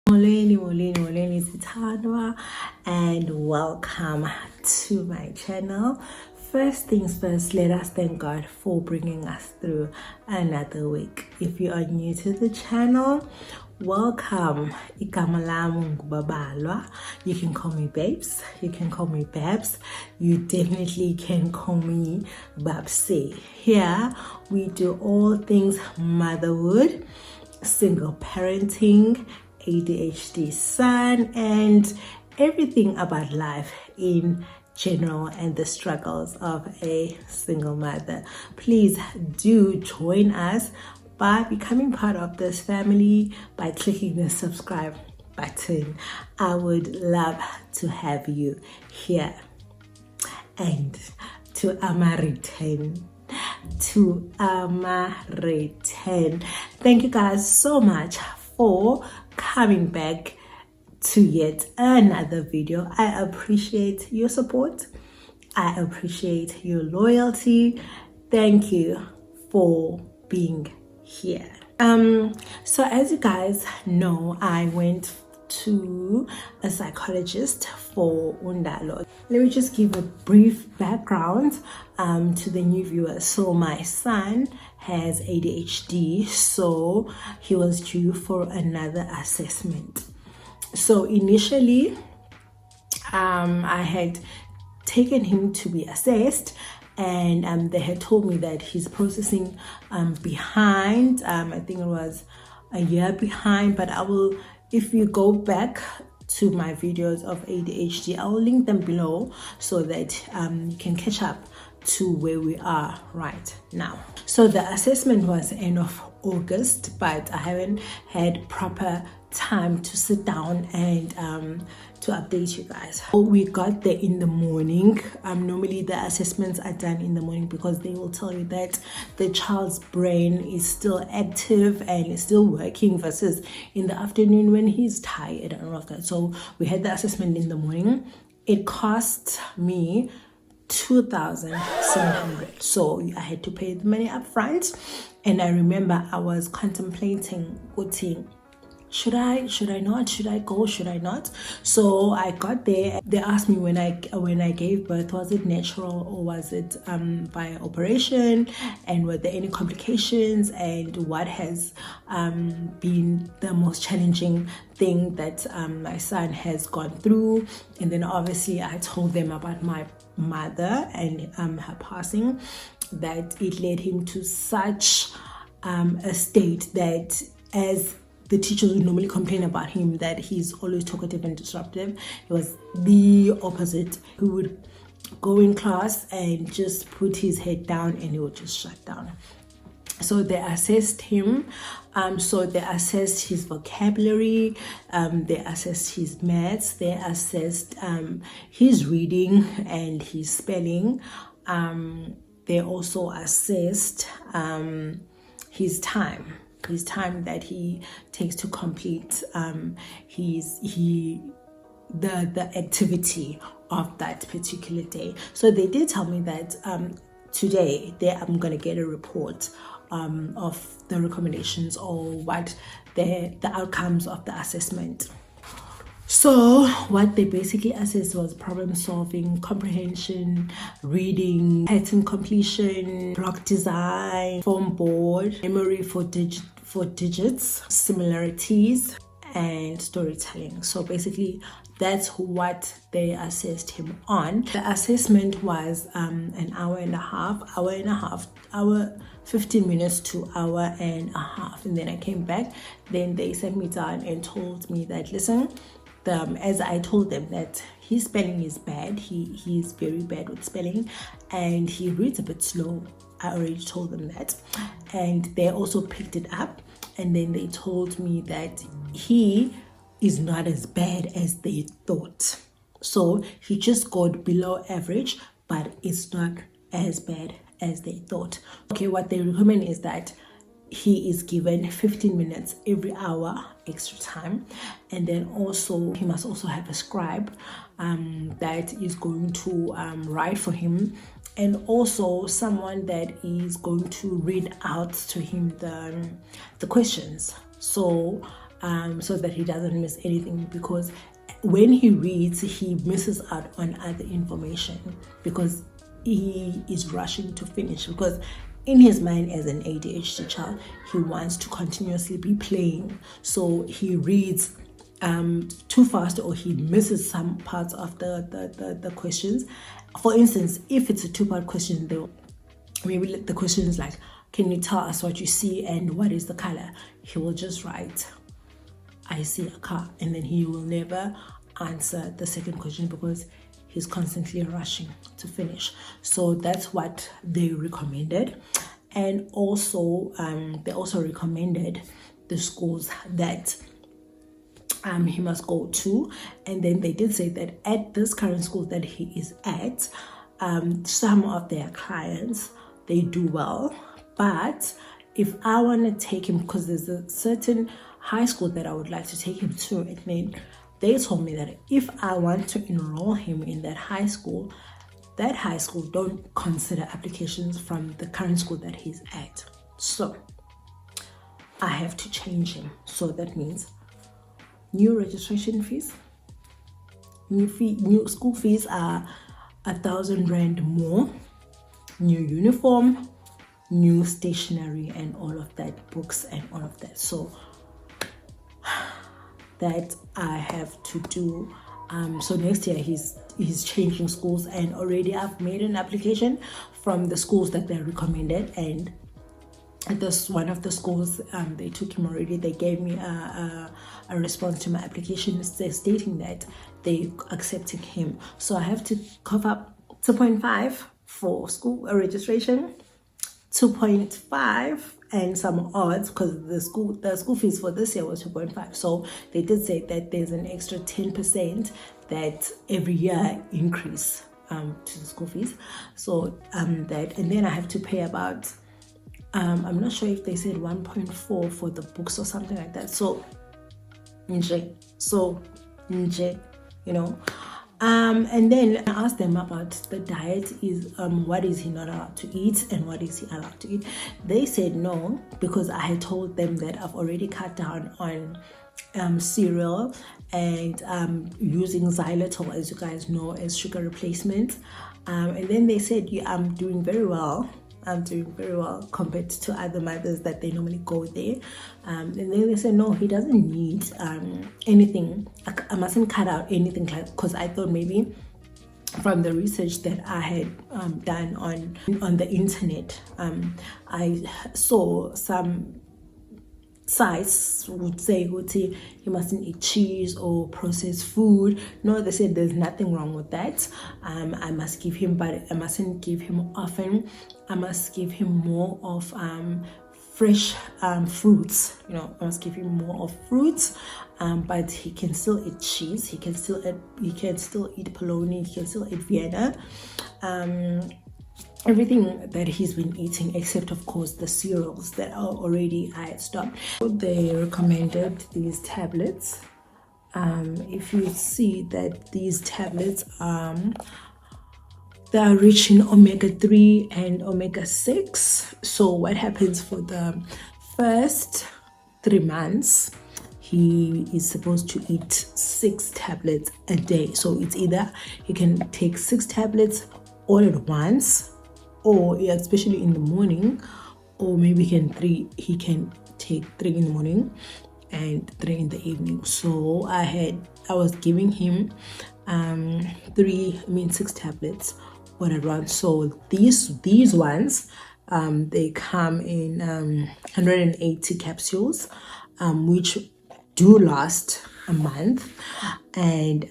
Molweni Sithandwa, and welcome to my channel. First things first, let us thank God for bringing us through another week. If you are new to the channel, welcome. Igama lami nguBabalwa. You can call me babes, you can call me babs, you definitely can call me babse. Here we do all things motherhood, single parenting, ADHD son, and everything about life in general and the struggles of a single mother. Please do join us by becoming part of this family by clicking the subscribe button. I would love to have you here. And to Amaritan. Thank you guys so much for coming back to yet another video. I appreciate your support. I appreciate your loyalty. Thank you for being here. So as you guys know, I went to a psychologist for undalo. Let me just give a brief background to the new viewers. So my son has ADHD, so he was due for another assessment. So initially I had taken him to be assessed, and they had told me that he's processing behind. I think it was a year behind, but I will, if you go back to my videos of ADHD, I will link them below so that you can catch up to where we are right now. So the assessment was end of August, but I haven't had proper time to sit down and to update you guys. We got there in the morning. Normally the assessments are done in the morning because they will tell you that the child's brain is still active and is still working, versus in the afternoon when he's tired and all of that. So we had the assessment in the morning. It cost me 2,700, so I had to pay the money up front. And I remember I was contemplating should I not, should I go, should I not? So I got there. They asked me when I gave birth, was it natural or was it by operation, and were there any complications, and what has been the most challenging thing that my son has gone through. And then obviously I told them about my mother and her passing, that it led him to such a state that, as the teachers would normally complain about him, that he's always talkative and disruptive, he was the opposite. He would go in class and just put his head down and he would just shut down. So they assessed him. So they assessed his vocabulary, they assessed his maths, they assessed his reading and his spelling. They also assessed his time that he takes to complete the activity of that particular day. So they did tell me that today I'm gonna get a report of the recommendations or what the outcomes of the assessment. So what they basically assessed was problem solving, comprehension, reading, pattern completion, block design, form board, memory for digits, similarities, and storytelling. So basically that's what they assessed him on. The assessment was an hour 15 minutes to hour and a half, and then I came back. Then they sat me down and told me that, listen, as I told them that his spelling is bad, he is very bad with spelling, and he reads a bit slow. I already told them that, and they also picked it up. And then they told me that he is not as bad as they thought. So he just scored below average, but it's not as bad as they thought. Okay, what they recommend is that he is given 15 minutes every hour extra time, and then also he must also have a scribe that is going to write for him, and also someone that is going to read out to him the questions. So so that he doesn't miss anything, because when he reads, he misses out on other information because he is rushing to finish, because in his mind as an ADHD child, he wants to continuously be playing. So he reads too fast, or he misses some parts of the questions. For instance, if it's a 2-part question, though, maybe the question is like, can you tell us what you see and what is the color? He will just write, I see a car, and then he will never answer the second question because he's constantly rushing to finish. So that's what they recommended. And also they also recommended the schools that he must go to. And then they did say that at this current school that he is at, some of their clients, they do well. But if I want to take him, because there's a certain high school that I would like to take him to, and then they told me that if I want to enroll him in that high school don't consider applications from the current school that he's at. So I have to change him. So that means new registration fees, new school fees are 1,000 rand more, new uniform, new stationery, and all of that, books and all of that. So that I have to do. So next year he's changing schools, and already I've made an application from the schools that they recommended, and at this one of the schools, they took him already. They gave me a response to my application stating that they accepting him. So I have to cough up 2.5 for school registration, 2.5 and some odds, because the school fees for this year was 2.5. So they did say that there's an extra 10% that every year increase to the school fees. So that, and then I have to pay about I'm not sure if they said 1.4 for the books or something like that. So you know. And then I asked them about the diet, is what is he not allowed to eat and what is he allowed to eat. They said no, because I had told them that I've already cut down on cereal and using xylitol, as you guys know, as sugar replacement. And then they said, yeah, I'm doing very well compared to other mothers that they normally go there. And then they said, no, he doesn't need anything. I mustn't cut out anything, because I thought maybe from the research that I had done on the internet, I saw some sites would say he mustn't eat cheese or processed food. No, they said there's nothing wrong with that. I must give him, but I mustn't give him often. I must give him more of fresh fruits. You know, I must give him more of fruits. But he can still eat cheese. He can still eat bologna. He can still eat Vienna. Everything that he's been eating, except of course the cereals that are already I had stopped. They recommended these tablets. If you see that these tablets they are rich in omega-3 and omega-6. So what happens for the first 3 months, he is supposed to eat 6 tablets a day. So it's either he can take 6 tablets all at once, or especially in the morning, or maybe he can take 3 in the morning and 3 in the evening. So I was giving him 6 tablets all at once. So these ones they come in 180 capsules, which do last a month, and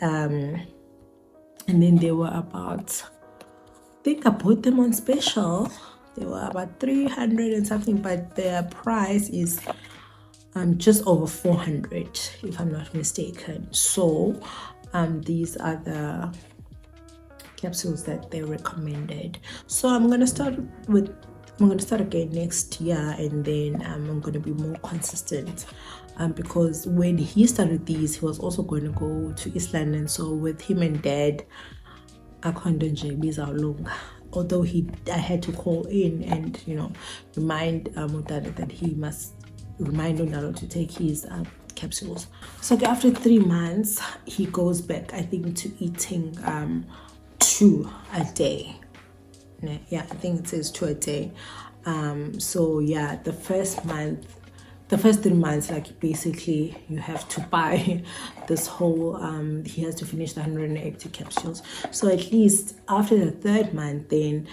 then they were about, I think I bought them on special. They were about 300 and something, but their price is just over 400, if I'm not mistaken. So these are the capsules that they recommended. So I'm gonna start again next year, and then I'm gonna be more consistent. Because when he started these, he was also going to go to East London. So with him and Dad, although I had to call in and remind Mutale that he must remind Unalo to take his capsules. So after 3 months, he goes back, I think, to eating 2 a day. Yeah, I think it says 2 a day. So yeah, the first 3 months, like basically you have to buy this whole he has to finish the 180 capsules. So at least after the 3rd month, then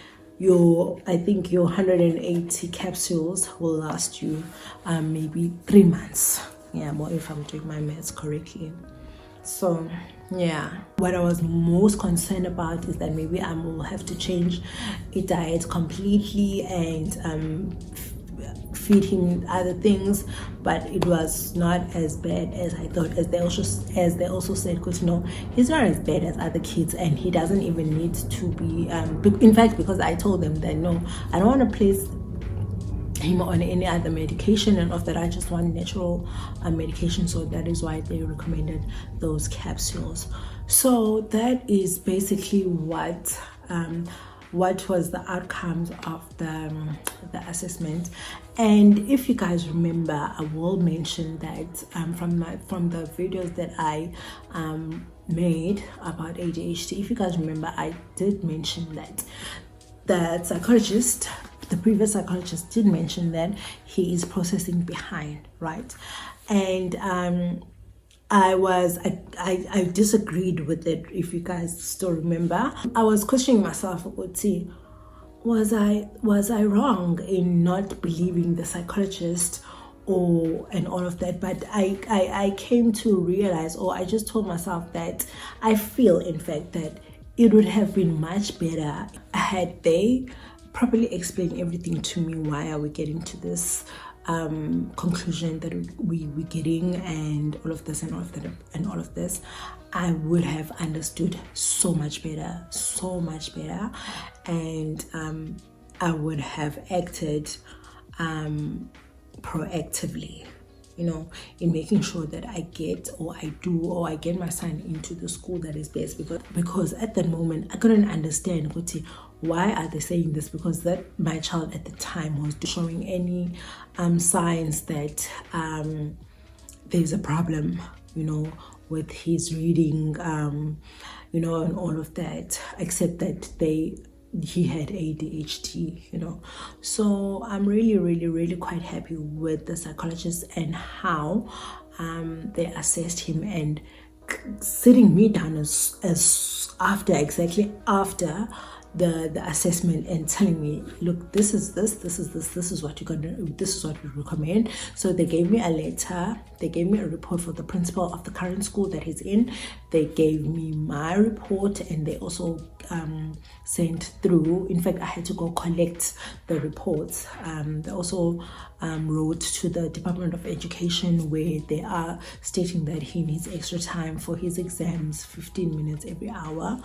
I think your 180 capsules will last you maybe 3 months. Yeah, more if I'm doing my maths correctly. So yeah, what I was most concerned about is that maybe I will have to change a diet completely and feed him other things, but it was not as bad as I thought. As they also said, because he's not as bad as other kids, and he doesn't even need to be in fact, because I told them that no, I don't want to place him on any other medication, and of that I just want natural medication. So that is why they recommended those capsules. So that is basically what was the outcomes of the assessment. And if you guys remember, I will mention that from the videos that I made about ADHD, if you guys remember, I did mention that the previous psychologist did mention that he is processing behind, right? And I disagreed with it. If you guys still remember, I was questioning myself, was I wrong in not believing the psychologist and all of that? But I came to realize, or I just told myself that I feel, in fact, that it would have been much better had they properly explained everything to me. Why are we getting to this conclusion that we're getting, and all of this and all of that and all of this? I would have understood so much better, and I would have acted proactively, in making sure that I get my son into the school that is best, because at that moment I couldn't understand why are they saying this, because that my child at the time was showing any signs that there's a problem, with his reading, and all of that, except that he had ADHD, So I'm really, really, really quite happy with the psychologist and how they assessed him, and sitting me down exactly after the assessment, and telling me, look, this is what you're gonna, this is what we recommend. So they gave me a letter, they gave me a report for the principal of the current school that he's in, they gave me my report, and they also sent through, in fact I had to go collect the reports. They also wrote to the Department of Education, where they are stating that he needs extra time for his exams, 15 minutes every hour.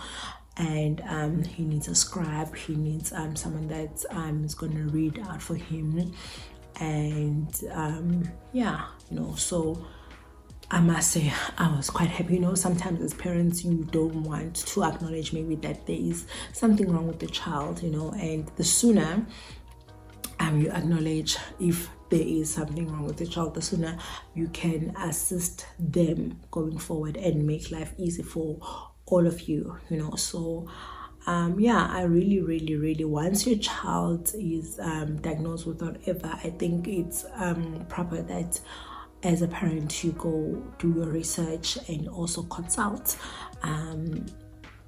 And he needs a scribe, he needs someone that is going to read out for him, and so I must say I was quite happy. Sometimes as parents you don't want to acknowledge maybe that there is something wrong with the child, and the sooner you acknowledge if there is something wrong with the child, the sooner you can assist them going forward and make life easy for all of you, So I really, really, really, once your child is diagnosed with whatever, I think it's proper that as a parent you go do your research and also consult,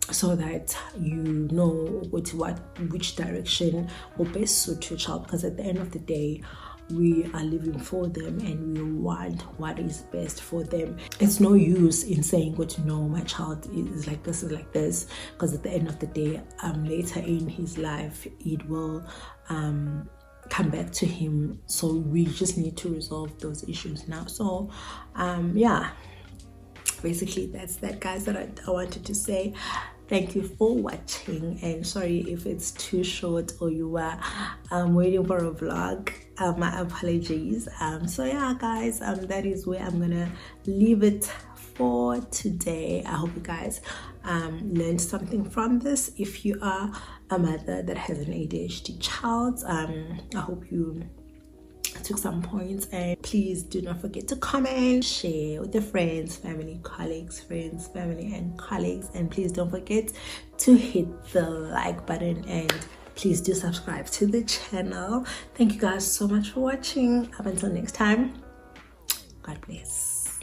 so that you know which direction will best suit your child, because at the end of the day we are living for them and we want what is best for them. It's no use in saying, my child is like this, because at the end of the day, later in his life, it will come back to him. So we just need to resolve those issues now. So basically that's that, guys, that I wanted to say. Thank you for watching, and sorry if it's too short or you were waiting for a vlog. My apologies. So yeah, guys, that is where I'm gonna leave it for today. I hope you guys learned something from this. If you are a mother that has an ADHD child, I hope you took some points, and please do not forget to comment, share with your friends, family, colleagues, friends, family, and colleagues. And please don't forget to hit the like button, and please do subscribe to the channel. Thank you guys so much for watching. Up until next time, God bless.